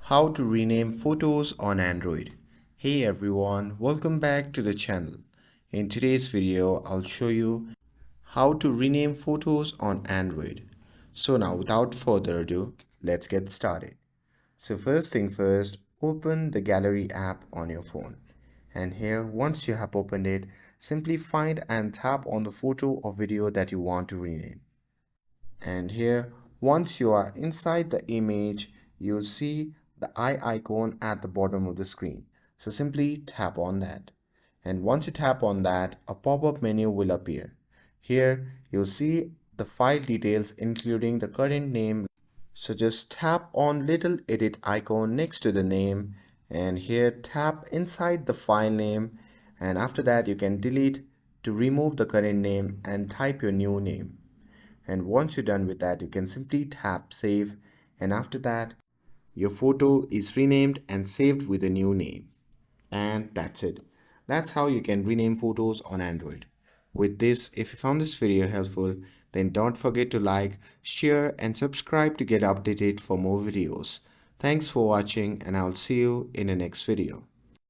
How to rename photos on Android. Hey everyone, welcome back to the channel. In today's video, I'll show you how to rename photos on Android. So now without further ado, let's get started. So first thing first, open the gallery app on your phone. And here, once you have opened it, simply find and tap on the photo or video that you want to rename. And here, once you are inside the image, you'll see the eye icon at the bottom of the screen. So simply tap on that. And once you tap on that, a pop-up menu will appear. Here, you'll see the file details including the current name. So just tap on little edit icon next to the name, and here tap inside the file name, and after that you can delete to remove the current name and type your new name. And once you're done with that, you can simply tap save, and after that your photo is renamed and saved with a new name. And that's it. That's how you can rename photos on Android. With this, if you found this video helpful, then don't forget to like, share and subscribe to get updated for more videos. Thanks for watching, and I'll see you in the next video.